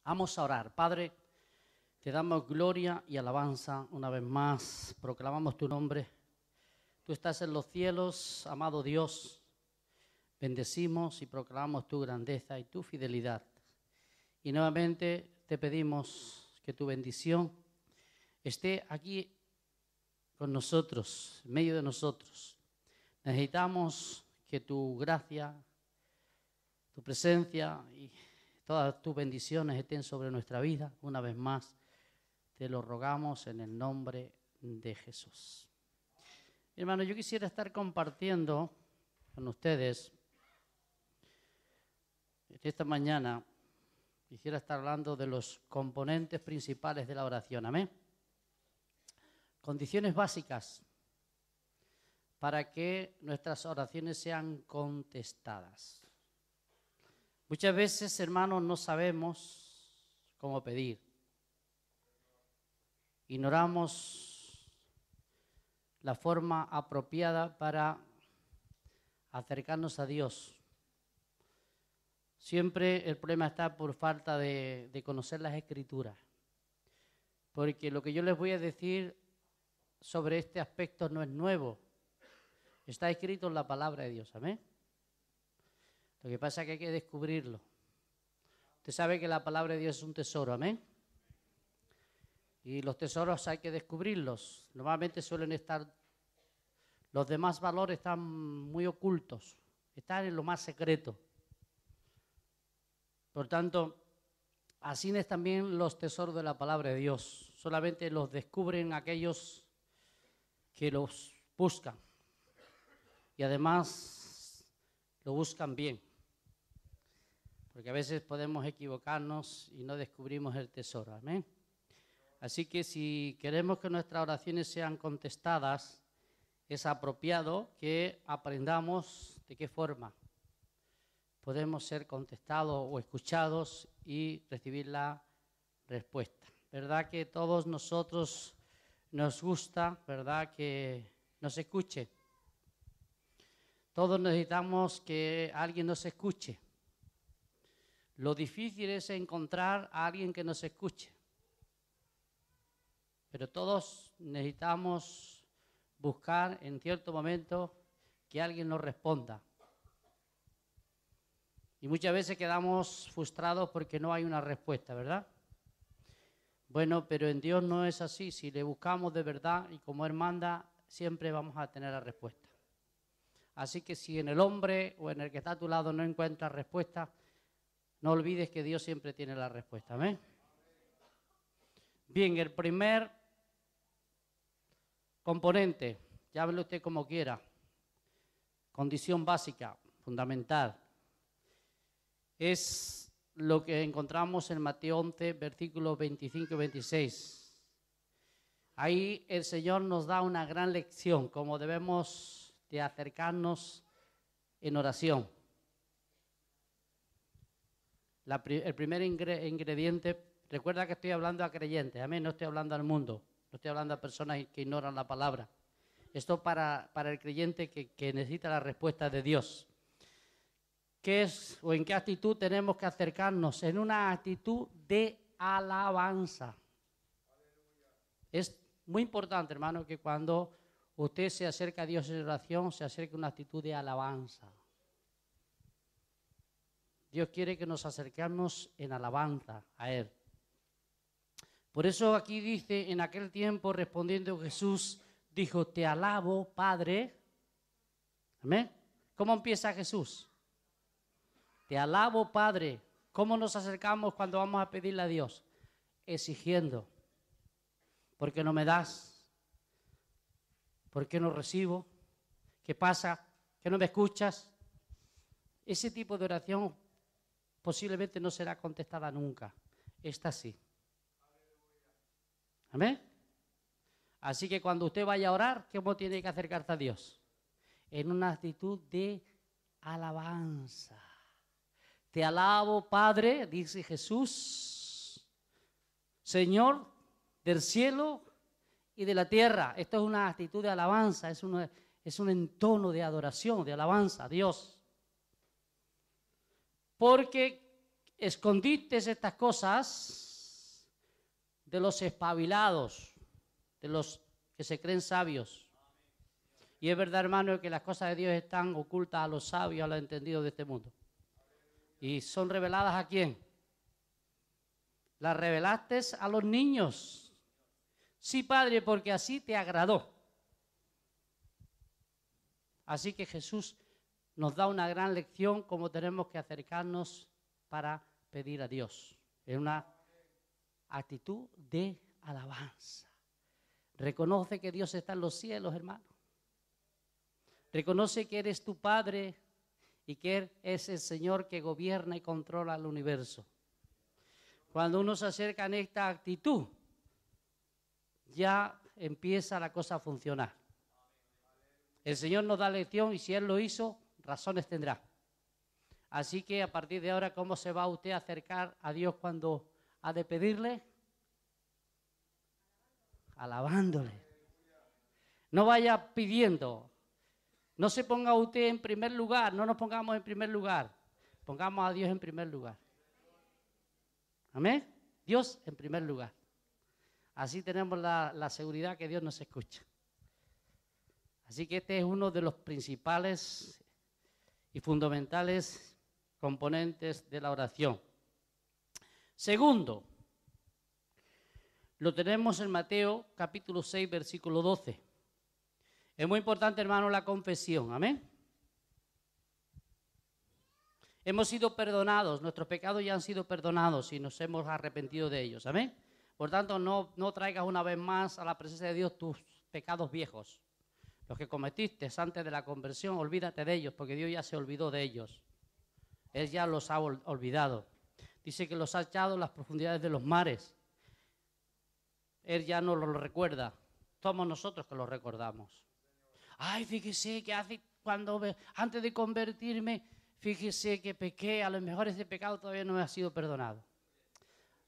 Vamos a orar. Padre, te damos gloria y alabanza una vez más. Proclamamos tu nombre. Tú estás en los cielos, amado Dios. Bendecimos y proclamamos tu grandeza y tu fidelidad. Y nuevamente te pedimos que tu bendición esté aquí con nosotros, en medio de nosotros. Necesitamos que tu gracia, tu presencia y todas tus bendiciones estén sobre nuestra vida. Una vez más, te lo rogamos en el nombre de Jesús. Hermano, yo quisiera estar compartiendo con ustedes esta mañana. Quisiera estar hablando de los componentes principales de la oración. Amén. Condiciones básicas para que nuestras oraciones sean contestadas. Muchas veces, hermanos, no sabemos cómo pedir. Ignoramos la forma apropiada para acercarnos a Dios. Siempre el problema está por falta de conocer las Escrituras. Porque lo que yo les voy a decir sobre este aspecto no es nuevo. Está escrito en la palabra de Dios. Amén. Lo que pasa es que hay que descubrirlo. Usted sabe que la palabra de Dios es un tesoro. Amén. Y los tesoros hay que descubrirlos. Normalmente suelen estar, los demás valores están muy ocultos. Están en lo más secreto. Por tanto, así es también los tesoros de la palabra de Dios. Solamente los descubren aquellos que los buscan. Y además lo buscan bien. Porque a veces podemos equivocarnos y no descubrimos el tesoro. Amén. Así que si queremos que nuestras oraciones sean contestadas, es apropiado que aprendamos de qué forma podemos ser contestados o escuchados y recibir la respuesta. ¿Verdad que todos nosotros nos gusta, verdad, que nos escuche? Todos necesitamos que alguien nos escuche. Lo difícil es encontrar a alguien que nos escuche. Pero todos necesitamos buscar en cierto momento que alguien nos responda. Y muchas veces quedamos frustrados porque no hay una respuesta, ¿verdad? Bueno, pero en Dios no es así. Si le buscamos de verdad y como Él manda, siempre vamos a tener la respuesta. Así que si en el hombre o en el que está a tu lado no encuentras respuesta, no olvides que Dios siempre tiene la respuesta. ¿Amén? Bien, el primer componente, llámelo usted como quiera, condición básica, fundamental, es lo que encontramos en Mateo 11, versículos 25 y 26. Ahí el Señor nos da una gran lección, cómo debemos de acercarnos en oración. El primer ingrediente, recuerda que estoy hablando a creyentes, amén, no estoy hablando al mundo, no estoy hablando a personas que ignoran la palabra. Esto para el creyente que necesita la respuesta de Dios. ¿Qué es o en qué actitud tenemos que acercarnos? En una actitud de alabanza. Es muy importante, hermano, que cuando usted se acerca a Dios en oración, se acerque a una actitud de alabanza. Dios quiere que nos acerquemos en alabanza a Él. Por eso aquí dice, en aquel tiempo respondiendo Jesús, dijo, te alabo, Padre. ¿Amén? ¿Cómo empieza Jesús? Te alabo, Padre. ¿Cómo nos acercamos cuando vamos a pedirle a Dios? Exigiendo. ¿Por qué no me das? ¿Por qué no recibo? ¿Qué pasa? ¿Que no me escuchas? Ese tipo de oración posiblemente no será contestada nunca. Esta sí. ¿Amén? Así que cuando usted vaya a orar, ¿cómo tiene que acercarse a Dios? En una actitud de alabanza. Te alabo, Padre, dice Jesús, Señor del cielo y de la tierra. Esto es una actitud de alabanza, es un entono de adoración, de alabanza a Dios. Porque escondiste estas cosas de los espabilados, de los que se creen sabios. Y es verdad, hermano, que las cosas de Dios están ocultas a los sabios, a los entendidos de este mundo. ¿Y son reveladas a quién? Las revelaste a los niños. Sí, Padre, porque así te agradó. Así que Jesús nos da una gran lección cómo tenemos que acercarnos para pedir a Dios. Es una actitud de alabanza. Reconoce que Dios está en los cielos, hermano. Reconoce que eres tu Padre y que Él es el Señor que gobierna y controla el universo. Cuando uno se acerca en esta actitud, ya empieza la cosa a funcionar. El Señor nos da lección y si Él lo hizo, razones tendrá. Así que a partir de ahora, ¿cómo se va usted a acercar a Dios cuando ha de pedirle? Alabándole. No vaya pidiendo. No se ponga usted en primer lugar, no nos pongamos en primer lugar. Pongamos a Dios en primer lugar. Amén. Dios en primer lugar. Así tenemos la seguridad que Dios nos escucha. Así que este es uno de los principales y fundamentales componentes de la oración. Segundo, lo tenemos en Mateo capítulo 6, versículo 12. Es muy importante, hermano, la confesión. Amén. Hemos sido perdonados, nuestros pecados ya han sido perdonados y nos hemos arrepentido de ellos. Amén. Por tanto, no traigas una vez más a la presencia de Dios tus pecados viejos. Los que cometiste antes de la conversión, olvídate de ellos, porque Dios ya se olvidó de ellos. Él ya los ha olvidado. Dice que los ha echado en las profundidades de los mares. Él ya no los recuerda. Somos nosotros que los recordamos. Ay, fíjese que antes de convertirme, fíjese que pequé, a lo mejor ese pecado todavía no me ha sido perdonado.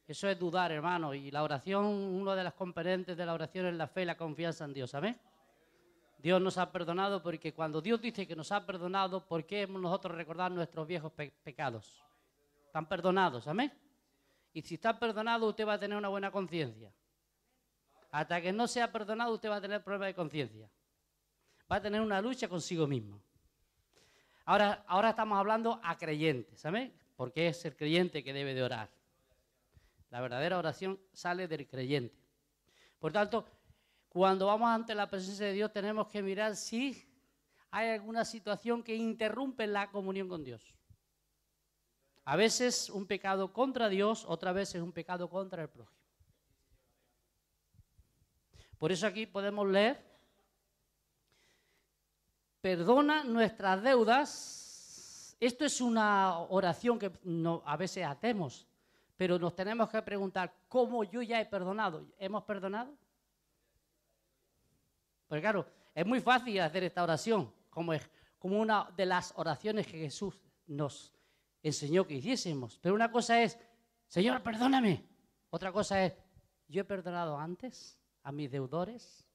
Eso es dudar, hermano. Y la oración, una de las componentes de la oración es la fe y la confianza en Dios. ¿Amén? Dios nos ha perdonado porque cuando Dios dice que nos ha perdonado, ¿por qué nosotros recordar nuestros viejos pecados? Están perdonados, ¿amén? Y si está perdonado, usted va a tener una buena conciencia. Hasta que no sea perdonado, usted va a tener problemas de conciencia. Va a tener una lucha consigo mismo. Ahora estamos hablando a creyentes, ¿sabes? Porque es el creyente que debe de orar. La verdadera oración sale del creyente. Por tanto, cuando vamos ante la presencia de Dios, tenemos que mirar si hay alguna situación que interrumpe la comunión con Dios. A veces un pecado contra Dios, otras veces un pecado contra el prójimo. Por eso aquí podemos leer: perdona nuestras deudas. Esto es una oración que a veces hacemos, pero nos tenemos que preguntar, ¿cómo yo ya he perdonado? ¿Hemos perdonado? Porque claro, es muy fácil hacer esta oración, como una de las oraciones que Jesús nos enseñó que hiciésemos. Pero una cosa es, Señor, perdóname. Otra cosa es, ¿yo he perdonado antes a mis deudores?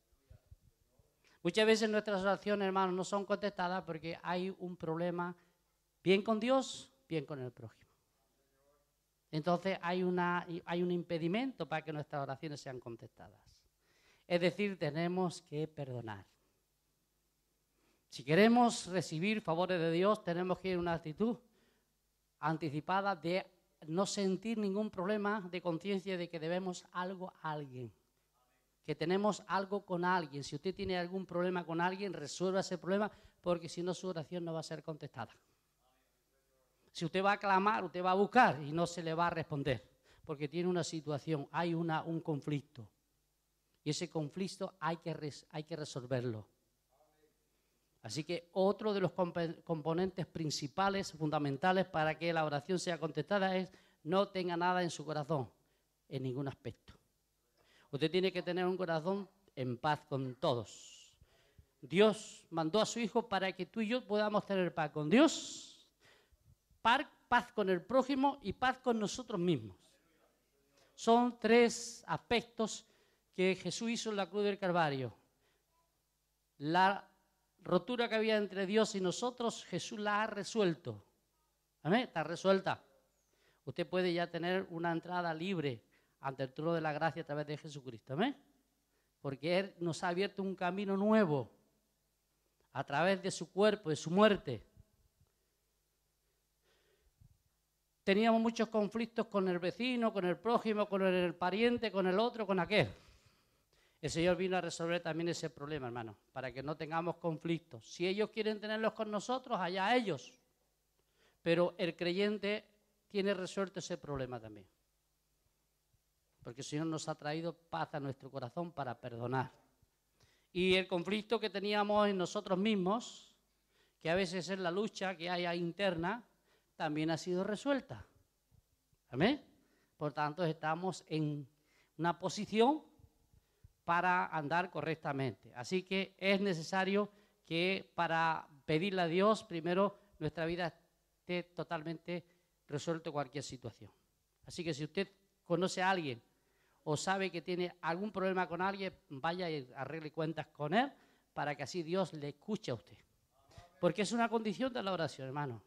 Muchas veces nuestras oraciones, hermanos, no son contestadas porque hay un problema bien con Dios, bien con el prójimo. Entonces hay un impedimento para que nuestras oraciones sean contestadas. Es decir, tenemos que perdonar. Si queremos recibir favores de Dios, tenemos que ir en una actitud anticipada de no sentir ningún problema de conciencia de que debemos algo a alguien. Que tenemos algo con alguien. Si usted tiene algún problema con alguien, resuelva ese problema, porque si no, su oración no va a ser contestada. Si usted va a clamar, usted va a buscar y no se le va a responder, porque tiene una situación, hay un conflicto. Y ese conflicto hay que resolverlo. Así que otro de los componentes principales, fundamentales para que la oración sea contestada es no tenga nada en su corazón, en ningún aspecto. Usted tiene que tener un corazón en paz con todos. Dios mandó a su Hijo para que tú y yo podamos tener paz con Dios, paz con el prójimo y paz con nosotros mismos. Son tres aspectos que Jesús hizo en la cruz del Calvario. La rotura que había entre Dios y nosotros, Jesús la ha resuelto. ¿Amén? Está resuelta. Usted puede ya tener una entrada libre ante el trono de la gracia a través de Jesucristo. ¿Amén? Porque Él nos ha abierto un camino nuevo a través de su cuerpo, de su muerte. Teníamos muchos conflictos con el vecino, con el prójimo, con el pariente, con el otro, con aquel. El Señor vino a resolver también ese problema, hermano, para que no tengamos conflictos. Si ellos quieren tenerlos con nosotros, allá ellos. Pero el creyente tiene resuelto ese problema también. Porque el Señor nos ha traído paz a nuestro corazón para perdonar. Y el conflicto que teníamos en nosotros mismos, que a veces es la lucha que hay interna, también ha sido resuelta. ¿Amén? Por tanto, estamos en una posición para andar correctamente. Así que es necesario que para pedirle a Dios, primero nuestra vida esté totalmente resuelta cualquier situación. Así que si usted conoce a alguien o sabe que tiene algún problema con alguien, vaya y arregle cuentas con él para que así Dios le escuche a usted. Porque es una condición de la oración, hermano.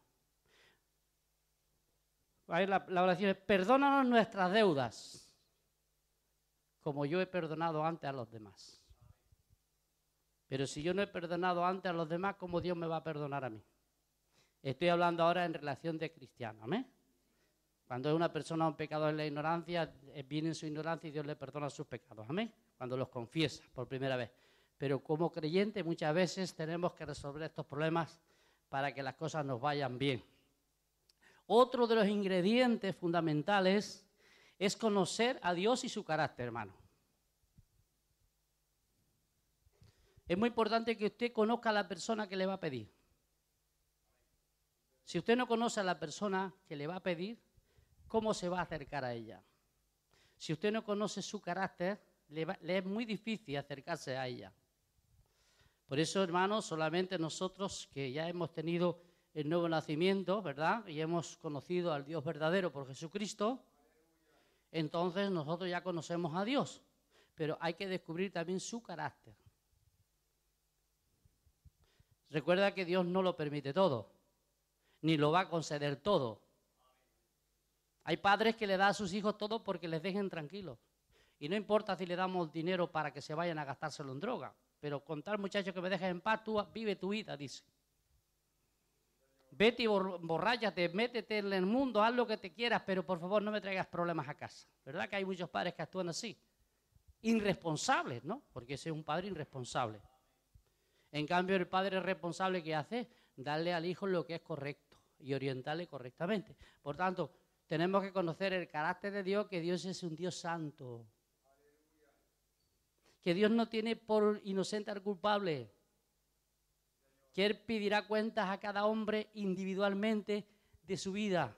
La oración es: perdónanos nuestras deudas, como yo he perdonado antes a los demás. Pero si yo no he perdonado antes a los demás, ¿cómo Dios me va a perdonar a mí? Estoy hablando ahora en relación de cristiano, ¿amén? Cuando es una persona un pecador en la ignorancia, viene en su ignorancia y Dios le perdona sus pecados, amén, cuando los confiesa por primera vez. Pero como creyente muchas veces tenemos que resolver estos problemas para que las cosas nos vayan bien. Otro de los ingredientes fundamentales es conocer a Dios y su carácter, hermano. Es muy importante que usted conozca a la persona que le va a pedir. Si usted no conoce a la persona que le va a pedir, ¿cómo se va a acercar a ella? Si usted no conoce su carácter, le es muy difícil acercarse a ella. Por eso, hermanos, solamente nosotros que ya hemos tenido el nuevo nacimiento, ¿verdad? Y hemos conocido al Dios verdadero por Jesucristo, entonces nosotros ya conocemos a Dios. Pero hay que descubrir también su carácter. Recuerda que Dios no lo permite todo, ni lo va a conceder todo. Hay padres que le dan a sus hijos todo porque les dejen tranquilos. Y no importa si le damos dinero para que se vayan a gastárselo en droga. Pero con tal muchacho que me dejes en paz, tú vive tu vida, dice. Vete y borráchate, métete en el mundo, haz lo que te quieras, pero por favor no me traigas problemas a casa. ¿Verdad que hay muchos padres que actúan así? Irresponsables, ¿no? Porque ese es un padre irresponsable. En cambio, el padre responsable, ¿qué hace? Darle al hijo lo que es correcto y orientarle correctamente. Por tanto, tenemos que conocer el carácter de Dios, que Dios es un Dios santo. Que Dios no tiene por inocente al culpable. Que Él pedirá cuentas a cada hombre individualmente de su vida.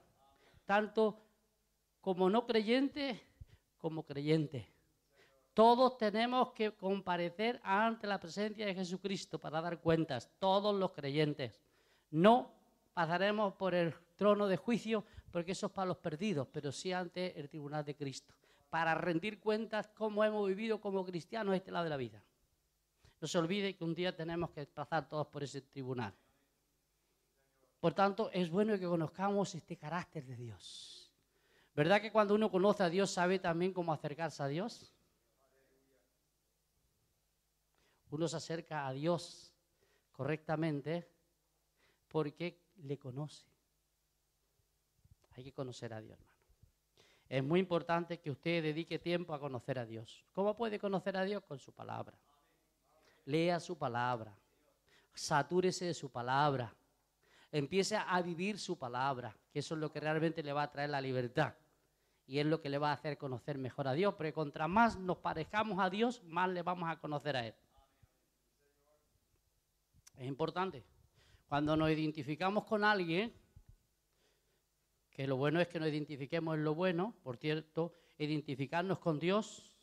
Tanto como no creyente, como creyente. Todos tenemos que comparecer ante la presencia de Jesucristo para dar cuentas, todos los creyentes. No pasaremos por el trono de juicio, porque eso es para los perdidos, pero sí ante el tribunal de Cristo, para rendir cuentas cómo hemos vivido como cristianos a este lado de la vida. No se olvide que un día tenemos que pasar todos por ese tribunal. Por tanto, es bueno que conozcamos este carácter de Dios. ¿Verdad que cuando uno conoce a Dios sabe también cómo acercarse a Dios? Uno se acerca a Dios correctamente porque le conoce. Hay que conocer a Dios, hermano. Es muy importante que usted dedique tiempo a conocer a Dios. ¿Cómo puede conocer a Dios? Con su palabra. Lea su palabra. Satúrese de su palabra. Empiece a vivir su palabra, que eso es lo que realmente le va a traer la libertad. Y es lo que le va a hacer conocer mejor a Dios, porque contra más nos parezcamos a Dios, más le vamos a conocer a Él. Es importante. Cuando nos identificamos con alguien, que lo bueno es que nos identifiquemos en lo bueno, por cierto, identificarnos con Dios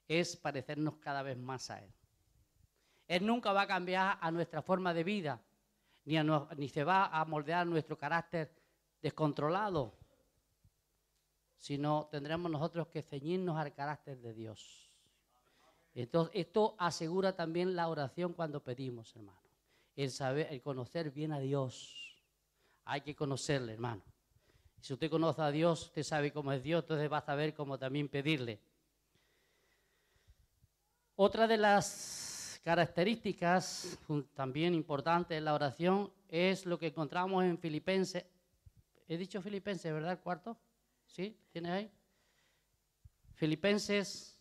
es parecernos cada vez más a Él. Él nunca va a cambiar a nuestra forma de vida, ni se va a moldear nuestro carácter descontrolado, sino tendremos nosotros que ceñirnos al carácter de Dios. Entonces, esto asegura también la oración cuando pedimos, hermano. El saber, el conocer bien a Dios. Hay que conocerle, hermano. Si usted conoce a Dios, usted sabe cómo es Dios, entonces va a saber cómo también pedirle. Otra de las características también importantes de la oración es lo que encontramos en Filipenses. He dicho Filipenses, ¿verdad? ¿El cuarto? ¿Sí? ¿Tienes ahí? Filipenses,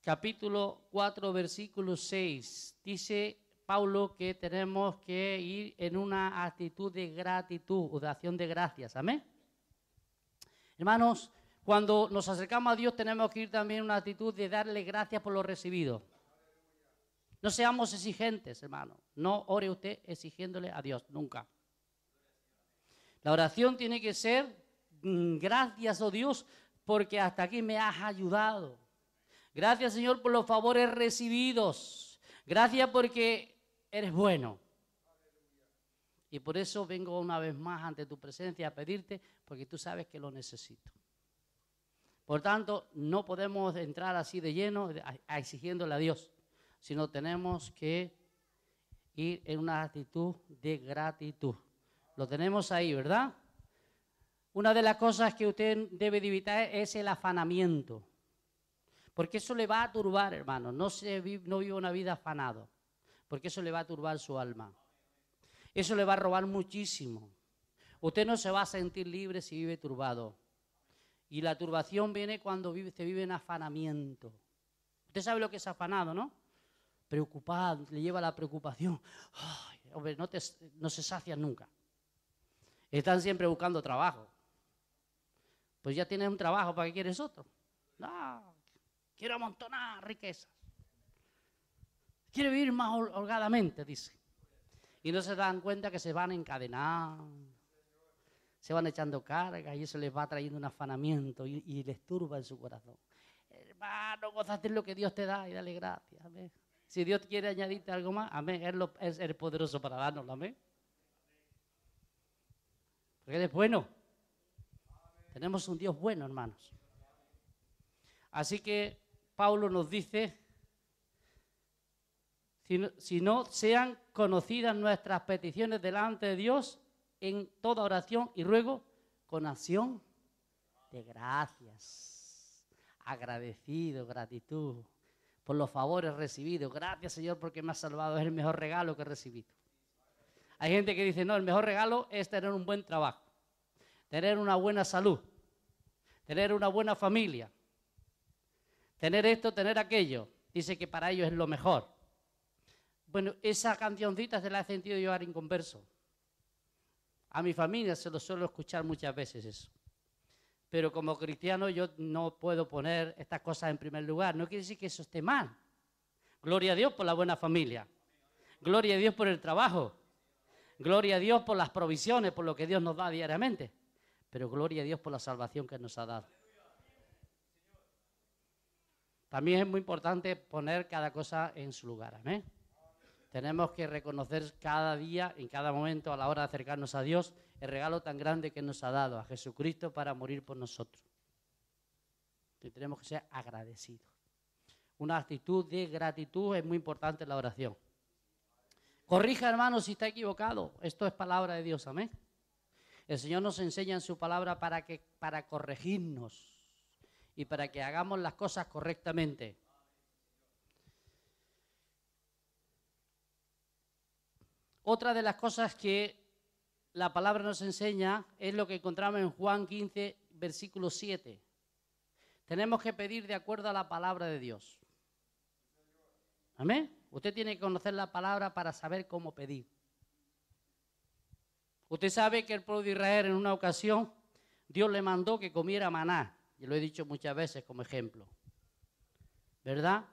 capítulo 4, versículo 6. Dice Pablo que tenemos que ir en una actitud de gratitud o de acción de gracias. ¿Amén? Hermanos, cuando nos acercamos a Dios tenemos que ir también en una actitud de darle gracias por lo recibido. No seamos exigentes, hermano. No ore usted exigiéndole a Dios, nunca. La oración tiene que ser gracias, oh Dios, porque hasta aquí me has ayudado. Gracias, Señor, por los favores recibidos. Gracias porque eres bueno. Y por eso vengo una vez más ante tu presencia a pedirte, porque tú sabes que lo necesito. Por tanto, no podemos entrar así de lleno a exigiéndole a Dios, sino tenemos que ir en una actitud de gratitud. Lo tenemos ahí, ¿verdad? Una de las cosas que usted debe de evitar es el afanamiento, porque eso le va a turbar, hermano. No vive una vida afanado, porque eso le va a turbar su alma. Eso le va a robar muchísimo. Usted no se va a sentir libre si vive turbado. Y la turbación viene cuando se vive en afanamiento. Usted sabe lo que es afanado, ¿no? Preocupado, le lleva la preocupación. Ay, hombre, no se sacian nunca. Están siempre buscando trabajo. Pues ya tienes un trabajo, ¿para qué quieres otro? No, quiero amontonar riquezas. Quiero vivir más holgadamente, dice. Y no se dan cuenta que se van encadenando, se van echando cargas y eso les va trayendo un afanamiento y les turba en su corazón. Hermano, gózate en lo que Dios te da y dale gracias. Amén. Si Dios quiere añadirte algo más, amén, Él es poderoso para dárnoslo, amén. Porque Él es bueno. Tenemos un Dios bueno, hermanos. Así que Pablo nos dice, si no sean conocidas nuestras peticiones delante de Dios en toda oración y ruego con acción de gracias, agradecido, gratitud por los favores recibidos. Gracias, Señor, porque me has salvado, es el mejor regalo que he recibido. Hay gente que dice, no, el mejor regalo es tener un buen trabajo, tener una buena salud, tener una buena familia, tener esto, tener aquello. Dice que para ellos es lo mejor. Bueno, esa cancioncita se la he sentido yo a inconverso. A mi familia se lo suelo escuchar muchas veces eso. Pero como cristiano yo no puedo poner estas cosas en primer lugar. No quiere decir que eso esté mal. Gloria a Dios por la buena familia. Gloria a Dios por el trabajo. Gloria a Dios por las provisiones, por lo que Dios nos da diariamente. Pero gloria a Dios por la salvación que nos ha dado. También es muy importante poner cada cosa en su lugar. Amén. Tenemos que reconocer cada día, en cada momento, a la hora de acercarnos a Dios, el regalo tan grande que nos ha dado a Jesucristo para morir por nosotros. Y tenemos que ser agradecidos. Una actitud de gratitud es muy importante en la oración. Corrija, hermano, si está equivocado. Esto es palabra de Dios, amén. El Señor nos enseña en su palabra para corregirnos y para que hagamos las cosas correctamente. Otra de las cosas que la palabra nos enseña es lo que encontramos en Juan 15, versículo 7. Tenemos que pedir de acuerdo a la palabra de Dios. ¿Amén? Usted tiene que conocer la palabra para saber cómo pedir. Usted sabe que el pueblo de Israel en una ocasión, Dios le mandó que comiera maná. Y lo he dicho muchas veces como ejemplo. ¿Verdad?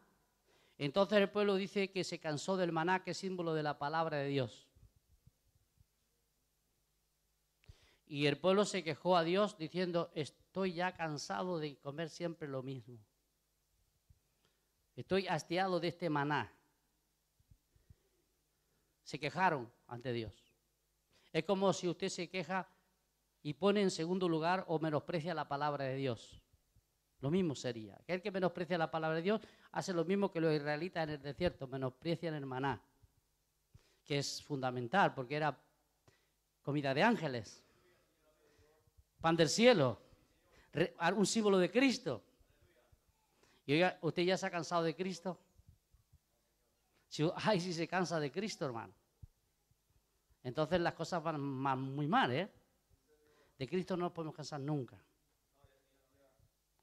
Entonces el pueblo dice que se cansó del maná, que es símbolo de la palabra de Dios. Y el pueblo se quejó a Dios diciendo, estoy ya cansado de comer siempre lo mismo. Estoy hastiado de este maná. Se quejaron ante Dios. Es como si usted se queja y pone en segundo lugar o menosprecia la palabra de Dios. Lo mismo sería. Aquel que menosprecia la palabra de Dios hace lo mismo que los israelitas en el desierto, menosprecian el maná, que es fundamental porque era comida de ángeles. Pan del cielo. Un símbolo de Cristo. Y oiga, ¿usted ya se ha cansado de Cristo? Si se cansa de Cristo, hermano. Entonces las cosas van muy mal, ¿eh? De Cristo no nos podemos cansar nunca.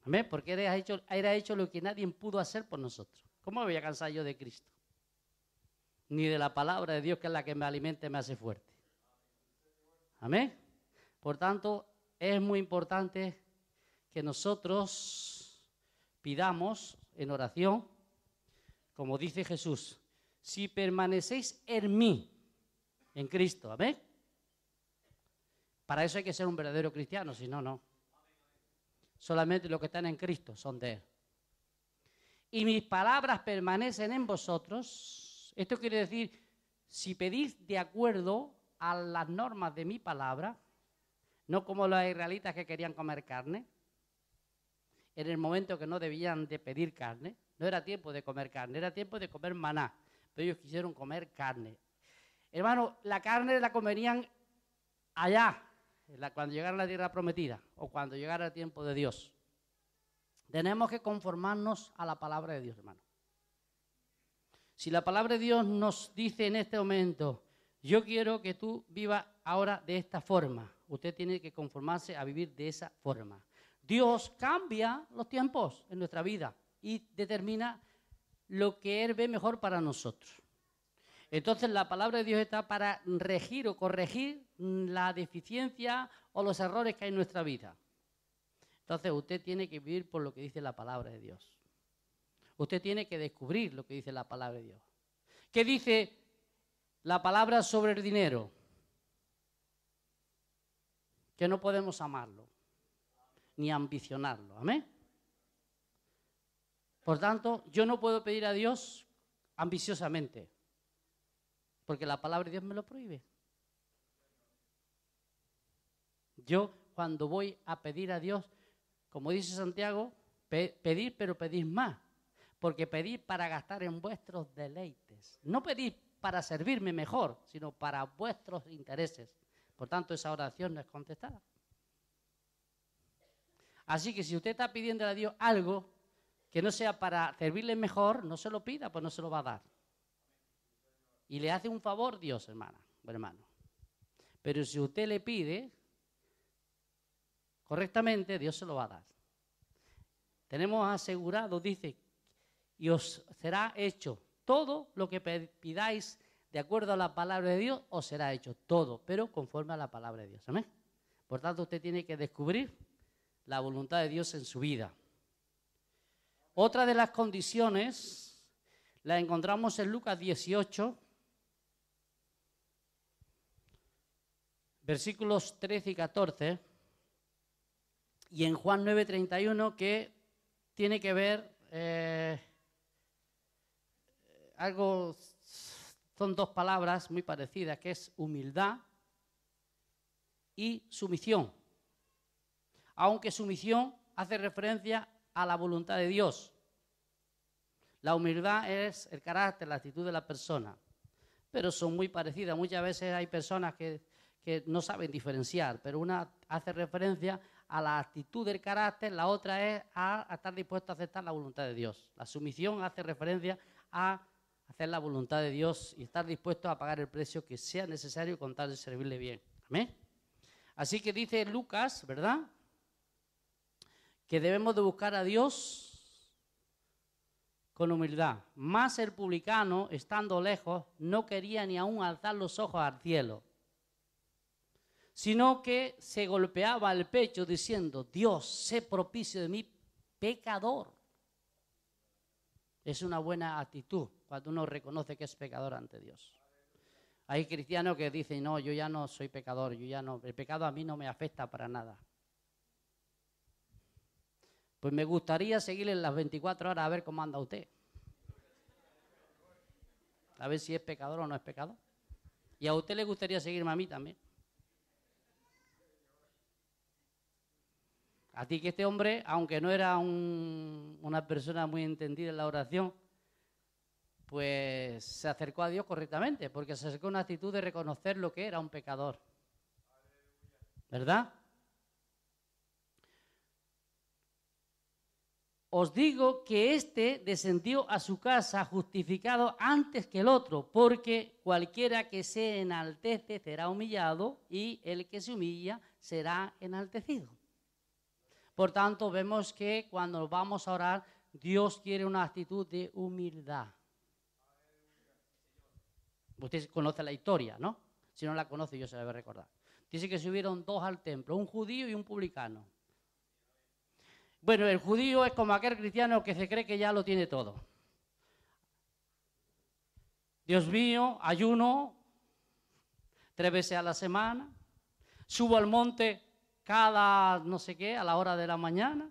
¿Amén? Porque era hecho lo que nadie pudo hacer por nosotros. ¿Cómo me voy a cansar yo de Cristo? Ni de la palabra de Dios, que es la que me alimenta y me hace fuerte. Amén. Por tanto, es muy importante que nosotros pidamos en oración, como dice Jesús, si permanecéis en mí, en Cristo, amén. Para eso hay que ser un verdadero cristiano, si no, no. Solamente los que están en Cristo son de Él. Y mis palabras permanecen en vosotros. Esto quiere decir, si pedís de acuerdo a las normas de mi palabra, no como los israelitas que querían comer carne, en el momento que no debían de pedir carne, no era tiempo de comer carne, era tiempo de comer maná, pero ellos quisieron comer carne. Hermano, la carne la comerían allá, cuando llegara la tierra prometida o cuando llegara el tiempo de Dios. Tenemos que conformarnos a la palabra de Dios, hermano. Si la palabra de Dios nos dice en este momento, yo quiero que tú vivas ahora de esta forma, usted tiene que conformarse a vivir de esa forma. Dios cambia los tiempos en nuestra vida y determina lo que Él ve mejor para nosotros. Entonces la palabra de Dios está para regir o corregir la deficiencia o los errores que hay en nuestra vida. Entonces usted tiene que vivir por lo que dice la palabra de Dios. Usted tiene que descubrir lo que dice la palabra de Dios. ¿Qué dice la palabra sobre el dinero? Que no podemos amarlo, ni ambicionarlo. ¿Amén? Por tanto, yo no puedo pedir a Dios ambiciosamente, porque la palabra de Dios me lo prohíbe. Yo, cuando voy a pedir a Dios, como dice Santiago, pedir, pero pedid más. Porque pedid para gastar en vuestros deleites. No pedid para servirme mejor, sino para vuestros intereses. Por tanto, esa oración no es contestada. Así que si usted está pidiendo a Dios algo que no sea para servirle mejor, no se lo pida, pues no se lo va a dar. Y le hace un favor Dios, hermano. Pero si usted le pide correctamente, Dios se lo va a dar. Tenemos asegurado, dice, y os será hecho todo lo que pidáis de acuerdo a la palabra de Dios, os será hecho todo, pero conforme a la palabra de Dios. ¿Amén? Por tanto, usted tiene que descubrir la voluntad de Dios en su vida. Otra de las condiciones la encontramos en Lucas 18, versículos 13 y 14, y en Juan 9:31, que tiene que ver algo, son dos palabras muy parecidas, que es humildad y sumisión. Aunque sumisión hace referencia a la voluntad de Dios. La humildad es el carácter, la actitud de la persona, pero son muy parecidas. Muchas veces hay personas que no saben diferenciar, pero una hace referencia a la actitud del carácter, la otra es a estar dispuesto a aceptar la voluntad de Dios. La sumisión hace referencia a hacer la voluntad de Dios y estar dispuesto a pagar el precio que sea necesario con tal de servirle bien. ¿Amén? Así que dice Lucas, ¿verdad?, que debemos de buscar a Dios con humildad. Mas el publicano, estando lejos, no quería ni aún alzar los ojos al cielo, sino que se golpeaba el pecho diciendo, Dios, sé propicio de mí, pecador. Es una buena actitud cuando uno reconoce que es pecador ante Dios. Hay cristianos que dicen, no, yo ya no soy pecador, el pecado a mí no me afecta para nada. Pues me gustaría seguirle las 24 horas a ver cómo anda usted. A ver si es pecador o no es pecador. Y a usted le gustaría seguirme a mí también. A ti que este hombre, aunque no era una persona muy entendida en la oración, pues se acercó a Dios correctamente, porque se acercó a una actitud de reconocer lo que era un pecador. ¿Verdad? os digo que éste descendió a su casa justificado antes que el otro, porque cualquiera que se enaltece será humillado y el que se humilla será enaltecido. Por tanto, vemos que cuando vamos a orar, Dios quiere una actitud de humildad. Usted conoce la historia, ¿no? Si no la conoce, yo se la voy a recordar. Dice que subieron dos al templo, un judío y un publicano. Bueno, el judío es como aquel cristiano que se cree que ya lo tiene todo. Dios mío, ayuno 3 veces a la semana, subo al monte cada no sé qué, a la hora de la mañana.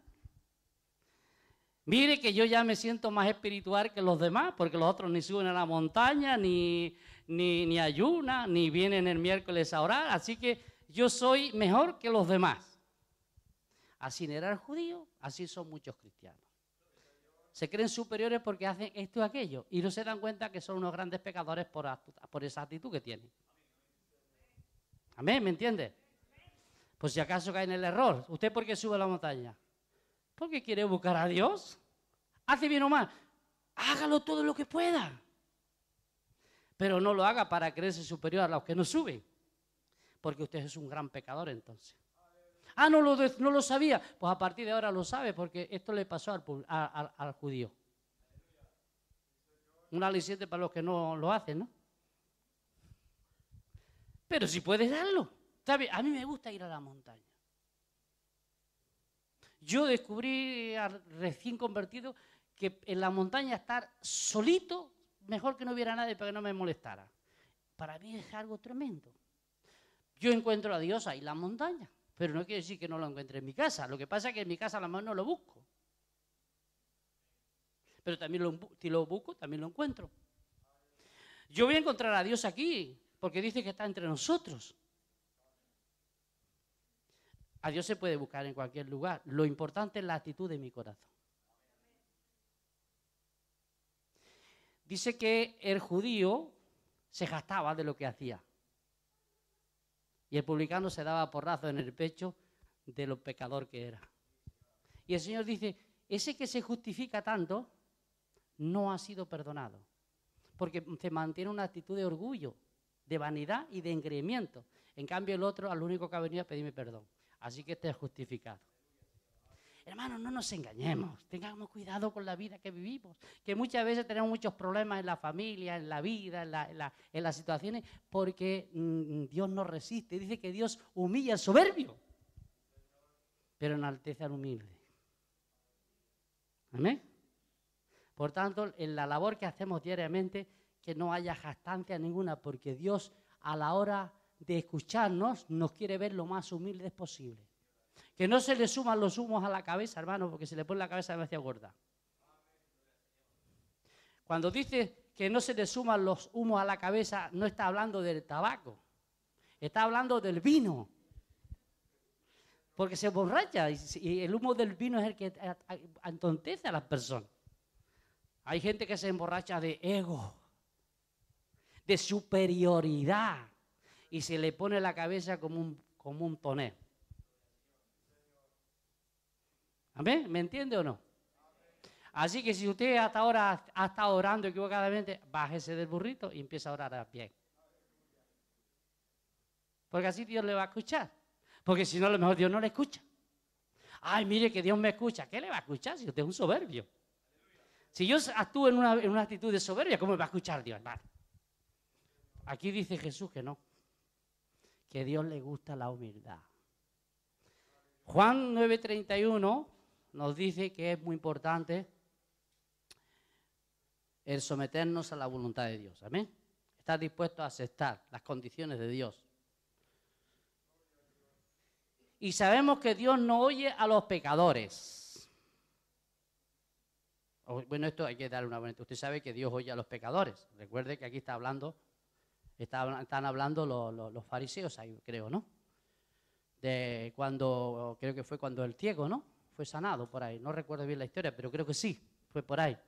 Mire que yo ya me siento más espiritual que los demás, porque los otros ni suben a la montaña, ni ayunan, ni vienen el miércoles a orar, así que yo soy mejor que los demás. Así era el judío, así son muchos cristianos. Se creen superiores porque hacen esto y aquello, y no se dan cuenta que son unos grandes pecadores por esa actitud que tienen. Amén, ¿me entiende? Pues si acaso cae en el error. ¿Usted por qué sube a la montaña? Porque quiere buscar a Dios. Hace bien o mal, hágalo todo lo que pueda. Pero no lo haga para creerse superior a los que no suben. Porque usted es un gran pecador entonces. Ah, no lo sabía. Pues a partir de ahora lo sabe porque esto le pasó al judío. Un aliciente para los que no lo hacen, ¿no? Pero si puedes darlo. ¿Sabe? A mí me gusta ir a la montaña. Yo descubrí, recién convertido, que en la montaña estar solito, mejor que no hubiera nadie para que no me molestara. Para mí es algo tremendo. Yo encuentro a Dios ahí en la montaña, pero no quiere decir que no lo encuentre en mi casa. Lo que pasa es que en mi casa a lo mejor no lo busco. Pero también si lo busco, también lo encuentro. Yo voy a encontrar a Dios aquí, porque dice que está entre nosotros. A Dios se puede buscar en cualquier lugar. Lo importante es la actitud de mi corazón. Dice que el judío se jactaba de lo que hacía. Y el publicano se daba porrazo en el pecho de lo pecador que era. Y el Señor dice, ese que se justifica tanto no ha sido perdonado. Porque se mantiene una actitud de orgullo, de vanidad y de engreimiento. En cambio el otro, al único que ha venido a pedirme perdón. Así que este es justificado. Hermanos, no nos engañemos, tengamos cuidado con la vida que vivimos, que muchas veces tenemos muchos problemas en la familia, en la vida, en las situaciones, porque Dios nos resiste. Dice que Dios humilla al soberbio, pero enaltece al humilde. Amén. Por tanto, en la labor que hacemos diariamente, que no haya jactancia ninguna, porque Dios a la hora de escucharnos nos quiere ver lo más humildes posible. Que no se le suman los humos a la cabeza, hermano, porque se le pone la cabeza demasiado gorda. Cuando dice que no se le suman los humos a la cabeza, no está hablando del tabaco, está hablando del vino. Porque se emborracha y el humo del vino es el que entontece a las personas. Hay gente que se emborracha de ego, de superioridad, y se le pone la cabeza como un tonel. ¿Amén? ¿Me entiende o no? Así que si usted hasta ahora ha estado orando equivocadamente, bájese del burrito y empieza a orar bien. Porque así Dios le va a escuchar. Porque si no, a lo mejor Dios no le escucha. Ay, mire que Dios me escucha. ¿Qué le va a escuchar si usted es un soberbio? Si yo actúo en una actitud de soberbia, ¿cómo me va a escuchar Dios, hermano? Aquí dice Jesús que no. Que a Dios le gusta la humildad. Juan 9:31 nos dice que es muy importante el someternos a la voluntad de Dios. Amén. Estar dispuesto a aceptar las condiciones de Dios. Y sabemos que Dios no oye a los pecadores. Bueno, esto hay que darle una vuelta. Usted sabe que Dios oye a los pecadores. Recuerde que aquí están hablando los fariseos ahí, creo, ¿no? Creo que fue cuando el ciego, ¿no? Fue sanado por ahí. No recuerdo bien la historia, pero creo que sí, fue por ahí.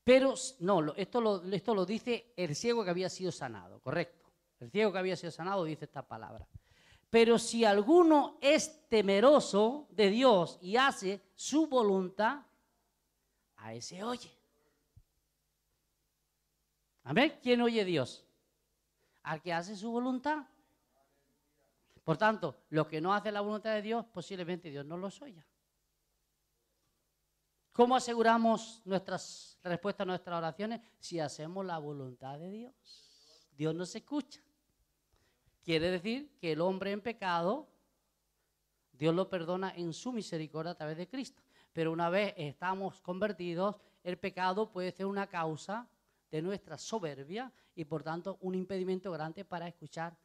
Pero no, esto lo dice el ciego que había sido sanado, correcto. El ciego que había sido sanado dice esta palabra. Pero si alguno es temeroso de Dios y hace su voluntad, a ese oye. Amén. ¿Quién oye a Dios? Al que hace su voluntad. Por tanto, los que no hacen la voluntad de Dios, posiblemente Dios no los oiga. ¿Cómo aseguramos nuestras respuestas a nuestras oraciones? Si hacemos la voluntad de Dios. Dios nos escucha. Quiere decir que el hombre en pecado, Dios lo perdona en su misericordia a través de Cristo. Pero una vez estamos convertidos, el pecado puede ser una causa de nuestra soberbia y por tanto un impedimento grande para escuchar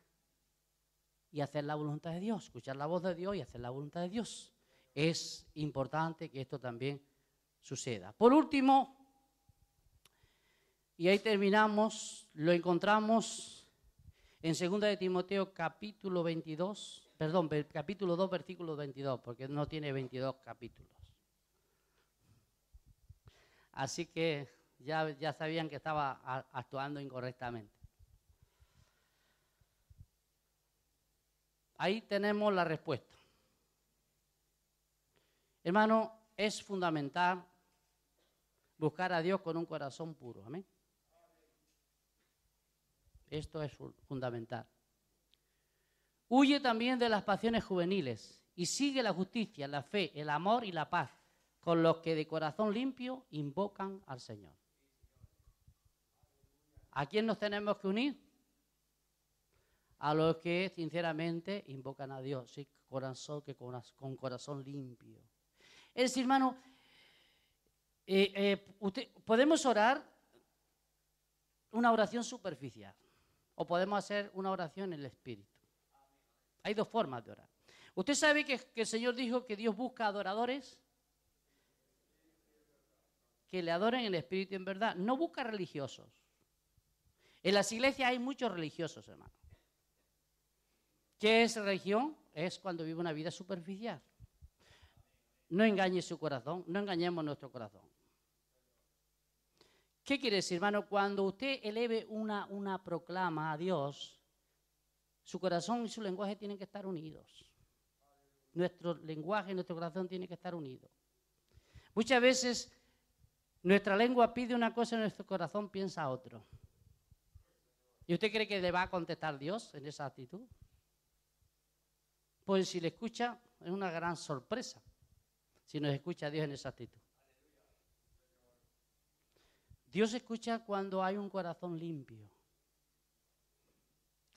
y hacer la voluntad de Dios, escuchar la voz de Dios y hacer la voluntad de Dios. Es importante que esto también suceda. Por último, y ahí terminamos, lo encontramos en 2 de Timoteo capítulo 2, versículo 22, porque no tiene 22 capítulos. Así que ya sabían que estaba actuando incorrectamente. Ahí tenemos la respuesta. Hermano, es fundamental buscar a Dios con un corazón puro. Amén. Esto es fundamental. Huye también de las pasiones juveniles y sigue la justicia, la fe, el amor y la paz con los que de corazón limpio invocan al Señor. ¿A quién nos tenemos que unir? A los que sinceramente invocan a Dios, ¿sí? Con corazón limpio. Es decir, hermano, podemos orar una oración superficial o podemos hacer una oración en el Espíritu. Hay dos formas de orar. Usted sabe que el Señor dijo que Dios busca adoradores que le adoren en el Espíritu y en verdad. No busca religiosos. En las iglesias hay muchos religiosos, hermano. ¿Qué es religión? Es cuando vive una vida superficial. No engañe su corazón, no engañemos nuestro corazón. ¿Qué quiere decir, hermano? Cuando usted eleve una proclama a Dios, su corazón y su lenguaje tienen que estar unidos. Nuestro lenguaje y nuestro corazón tienen que estar unidos. Muchas veces nuestra lengua pide una cosa y nuestro corazón piensa otro. ¿Y usted cree que le va a contestar Dios en esa actitud? Pues si le escucha, es una gran sorpresa si nos escucha Dios en esa actitud. Dios escucha cuando hay un corazón limpio.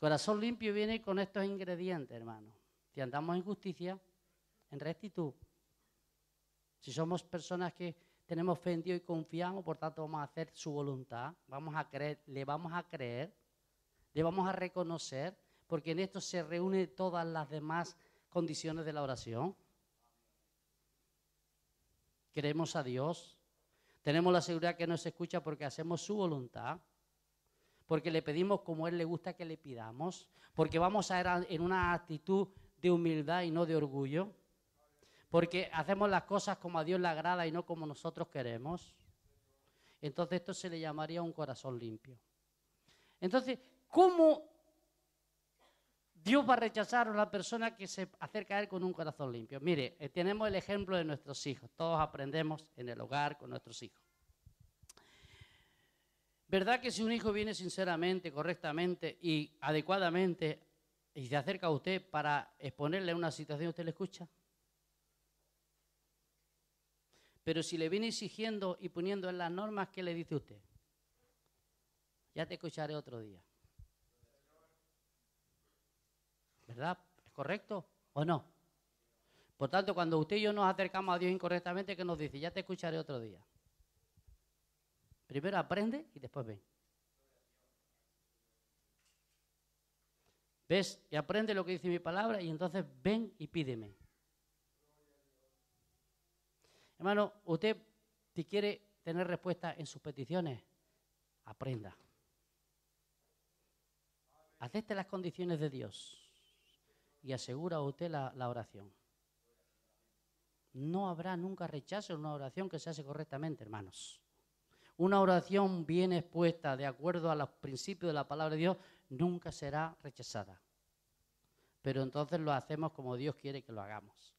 Corazón limpio viene con estos ingredientes, hermano. Si andamos en justicia, en rectitud. Si somos personas que tenemos fe en Dios y confiamos, por tanto vamos a hacer su voluntad. Vamos a creer, le vamos a creer, le vamos a reconocer, porque en esto se reúnen todas las demás condiciones de la oración. Creemos a Dios. Tenemos la seguridad que nos escucha porque hacemos su voluntad, porque le pedimos como a Él le gusta que le pidamos, porque vamos a ir en una actitud de humildad y no de orgullo, porque hacemos las cosas como a Dios le agrada y no como nosotros queremos. Entonces esto se le llamaría un corazón limpio. Entonces, ¿cómo Dios va a rechazar a una persona que se acerca a Él con un corazón limpio? Mire, tenemos el ejemplo de nuestros hijos. Todos aprendemos en el hogar con nuestros hijos. ¿Verdad que si un hijo viene sinceramente, correctamente y adecuadamente y se acerca a usted para exponerle una situación, usted le escucha? Pero si le viene exigiendo y poniendo en las normas, ¿qué le dice usted? Ya te escucharé otro día. ¿Verdad? ¿Es correcto o no? Por tanto, cuando usted y yo nos acercamos a Dios incorrectamente, ¿qué nos dice? Ya te escucharé otro día. Primero aprende y después ven. ¿Ves? Y aprende lo que dice mi palabra y entonces ven y pídeme. Hermano, usted si quiere tener respuesta en sus peticiones, aprenda. Acepte las condiciones de Dios y asegura a usted la oración. No habrá nunca rechazo en una oración que se hace correctamente, hermanos. Una oración bien expuesta de acuerdo a los principios de la palabra de Dios nunca será rechazada. pero entonces lo hacemos como Dios quiere que lo hagamos.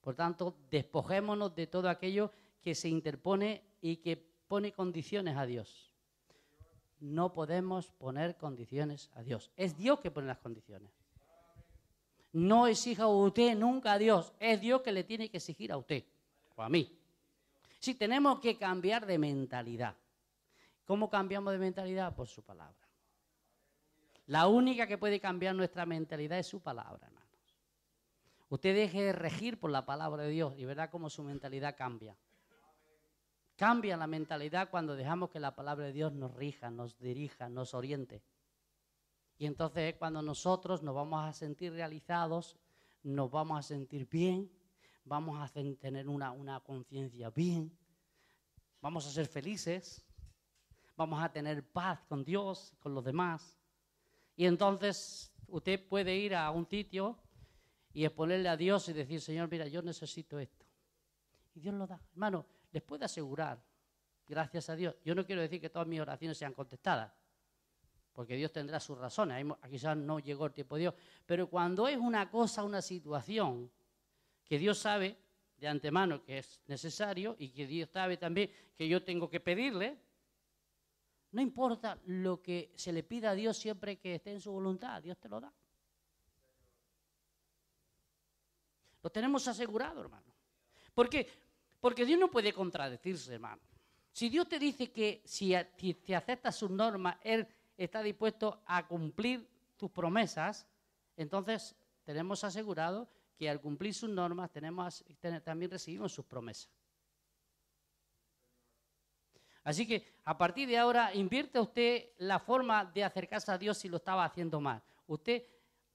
Por tanto, despojémonos de todo aquello que se interpone y que pone condiciones a Dios. No podemos poner condiciones a Dios. Es Dios que pone las condiciones. No exija usted nunca a Dios. Es Dios que le tiene que exigir a usted o a mí. Sí, tenemos que cambiar de mentalidad. ¿Cómo cambiamos de mentalidad? Por su palabra. La única que puede cambiar nuestra mentalidad es su palabra, hermanos. Usted deje de regir por la palabra de Dios y verá cómo su mentalidad cambia. Cambia la mentalidad cuando dejamos que la palabra de Dios nos rija, nos dirija, nos oriente. Y entonces es cuando nosotros nos vamos a sentir realizados, nos vamos a sentir bien, vamos a tener una conciencia bien, vamos a ser felices, vamos a tener paz con Dios, con los demás. Y entonces usted puede ir a un sitio y exponerle a Dios y decir, Señor, mira, yo necesito esto. Y Dios lo da. Hermano, les puedo asegurar, gracias a Dios, yo no quiero decir que todas mis oraciones sean contestadas, porque Dios tendrá sus razones, quizás no llegó el tiempo de Dios, pero cuando es una cosa, una situación, que Dios sabe de antemano que es necesario y que Dios sabe también que yo tengo que pedirle, no importa lo que se le pida a Dios siempre que esté en su voluntad, Dios te lo da. Lo tenemos asegurado, hermano. ¿Por qué? Porque Dios no puede contradecirse, hermano. Si Dios te dice que si te aceptas sus normas, Él está dispuesto a cumplir tus promesas, entonces tenemos asegurado que al cumplir sus normas también recibimos sus promesas. Así que a partir de ahora invierte usted la forma de acercarse a Dios si lo estaba haciendo mal. Usted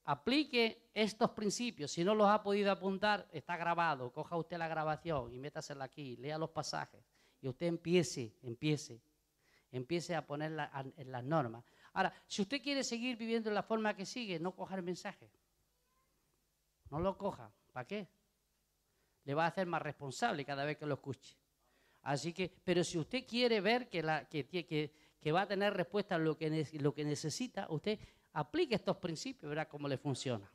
aplique estos principios. Si no los ha podido apuntar, está grabado. Coja usted la grabación y métasela aquí, lea los pasajes. Y usted empiece a ponerla en las normas. Ahora, si usted quiere seguir viviendo de la forma que sigue, no coja el mensaje. No lo coja. ¿Para qué? Le va a hacer más responsable cada vez que lo escuche. Así que, pero si usted quiere ver que va a tener respuesta a lo que necesita, usted aplique estos principios, verá cómo le funciona.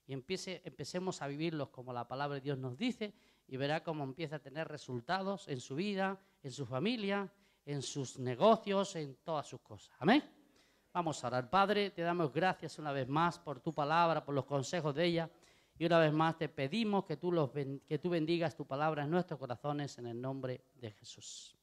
Y empecemos a vivirlos como la palabra de Dios nos dice y verá cómo empieza a tener resultados en su vida, en su familia, en sus negocios, en todas sus cosas. Amén. Vamos a orar. Padre, te damos gracias una vez más por tu palabra, por los consejos de ella. Y una vez más te pedimos que tú bendigas tu palabra en nuestros corazones en el nombre de Jesús.